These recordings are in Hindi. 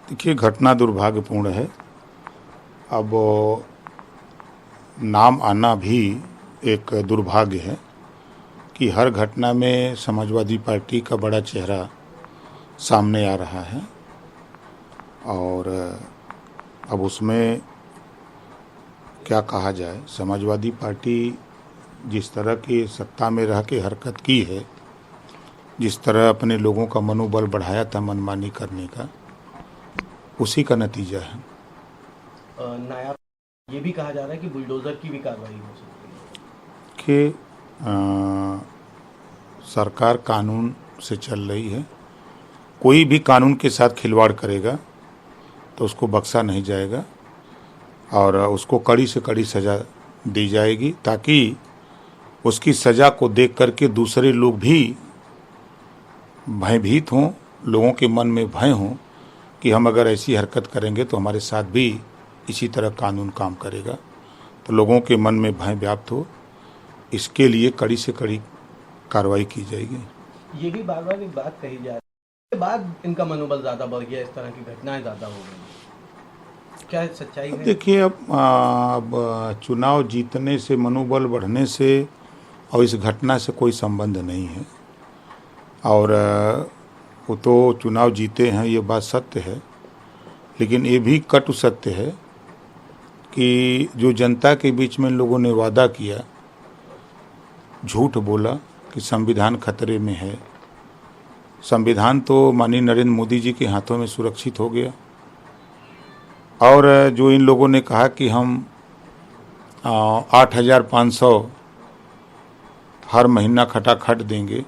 देखिए, घटना दुर्भाग्यपूर्ण है। अब नाम आना भी एक दुर्भाग्य है कि हर घटना में समाजवादी पार्टी का बड़ा चेहरा सामने आ रहा है और अब उसमें क्या कहा जाए। समाजवादी पार्टी जिस तरह की सत्ता में रह के हरकत की है, जिस तरह अपने लोगों का मनोबल बढ़ाया था मनमानी करने का, उसी का नतीजा है। नायाब ये भी कहा जा रहा है कि बुलडोजर की भी कार्रवाई हो सकती है कि सरकार कानून से चल रही है। कोई भी कानून के साथ खिलवाड़ करेगा तो उसको बख्शा नहीं जाएगा और उसको कड़ी से कड़ी सज़ा दी जाएगी, ताकि उसकी सज़ा को देख करके दूसरे लोग भी भयभीत हों, लोगों के मन में भय हो कि हम अगर ऐसी हरकत करेंगे तो हमारे साथ भी इसी तरह कानून काम करेगा। तो लोगों के मन में भय व्याप्त हो, इसके लिए कड़ी से कड़ी कार्रवाई की जाएगी। ये भी बार बार एक बात कही जा रही है, इसके बाद इनका मनोबल ज़्यादा बढ़ गया, इस तरह की घटनाएं ज़्यादा हो गई, क्या सच्चाई है? देखिए, अब चुनाव जीतने से, मनोबल बढ़ने से और इस घटना से कोई संबंध नहीं है। और वो तो चुनाव जीते हैं, ये बात सत्य है, लेकिन ये भी कटु सत्य है कि जो जनता के बीच में लोगों ने वादा किया, झूठ बोला कि संविधान खतरे में है। संविधान तो माननीय नरेंद्र मोदी जी के हाथों में सुरक्षित हो गया। और जो इन लोगों ने कहा कि हम 8,500 हर महीना खटाखट देंगे,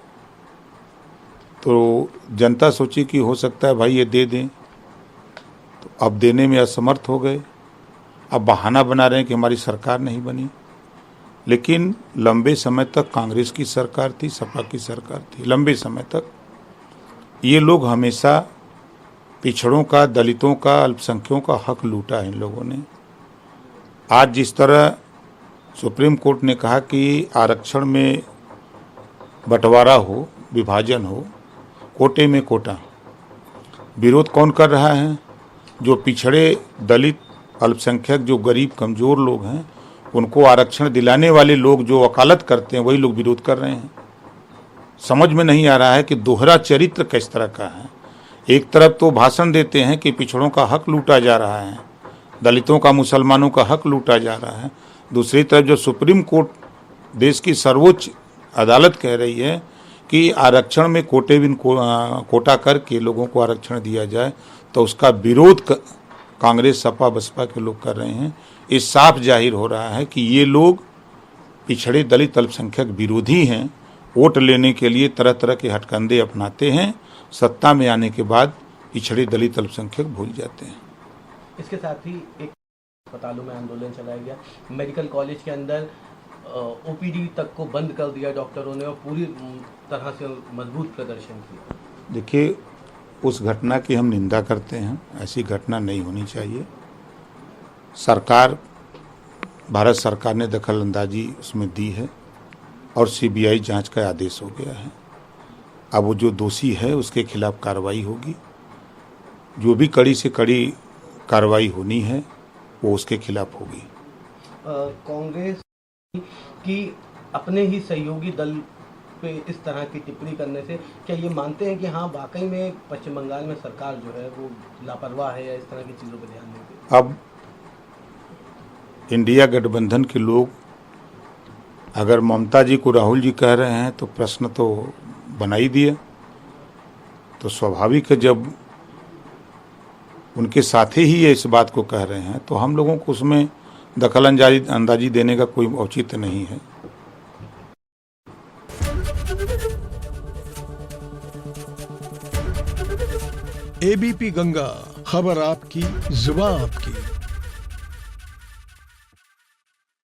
तो जनता सोची कि हो सकता है भाई ये दे दें, तो अब देने में असमर्थ हो गए। अब बहाना बना रहे हैं कि हमारी सरकार नहीं बनी, लेकिन लंबे समय तक कांग्रेस की सरकार थी, सपा की सरकार थी। लंबे समय तक ये लोग हमेशा पिछड़ों का, दलितों का, अल्पसंख्यकों का हक लूटा है इन लोगों ने। आज जिस तरह सुप्रीम कोर्ट ने कहा कि आरक्षण में बंटवारा हो, विभाजन हो, कोटे में कोटा, विरोध कौन कर रहा है? जो पिछड़े, दलित, अल्पसंख्यक, जो गरीब कमज़ोर लोग हैं, उनको आरक्षण दिलाने वाले लोग जो वकालत करते हैं, वही लोग विरोध कर रहे हैं। समझ में नहीं आ रहा है कि दोहरा चरित्र किस तरह का है। एक तरफ तो भाषण देते हैं कि पिछड़ों का हक लूटा जा रहा है, दलितों का, मुसलमानों का हक लूटा जा रहा है। दूसरी तरफ जो सुप्रीम कोर्ट, देश की सर्वोच्च अदालत कह रही है कि आरक्षण में कोटा करके लोगों को आरक्षण दिया जाए, तो उसका विरोध कांग्रेस, सपा, बसपा के लोग कर रहे हैं। ये साफ जाहिर हो रहा है कि ये लोग पिछड़े, दलित, अल्पसंख्यक विरोधी हैं। वोट लेने के लिए तरह तरह के हथकंडे अपनाते हैं, सत्ता में आने के बाद पिछड़े, दलित, अल्पसंख्यक भूल जाते हैं। इसके साथ ही एक अस्पतालों में आंदोलन चलाया गया, मेडिकल कॉलेज के अंदर ओपीडी तक को बंद कर दिया डॉक्टरों ने और पूरी तरह से मजबूत प्रदर्शन किया। देखिए, उस घटना की हम निंदा करते हैं। ऐसी घटना नहीं होनी चाहिए। सरकार, भारत सरकार ने दखल अंदाजी उसमें दी है और सीबीआई जांच का आदेश हो गया है। अब वो जो दोषी है उसके खिलाफ कार्रवाई होगी। जो भी कड़ी से कड़ी कार्रवाई होनी है वो उसके खिलाफ होगी। कांग्रेस की अपने ही सहयोगी दल पे इस तरह की टिप्पणी करने से क्या ये मानते हैं कि हाँ, वाकई में पश्चिम बंगाल में सरकार जो है वो लापरवाह है या इस तरह की चीज़ों पर ध्यान नहीं देती? अब इंडिया गठबंधन के लोग अगर ममता जी को राहुल जी कह रहे हैं तो प्रश्न तो बना ही दिया। तो स्वाभाविक है, जब उनके साथी ही ये इस बात को कह रहे हैं तो हम लोगों को उसमें दखल अंदाजी देने का कोई औचित्य नहीं है। एबीपी गंगा, खबर आपकी, जुबान आपकी।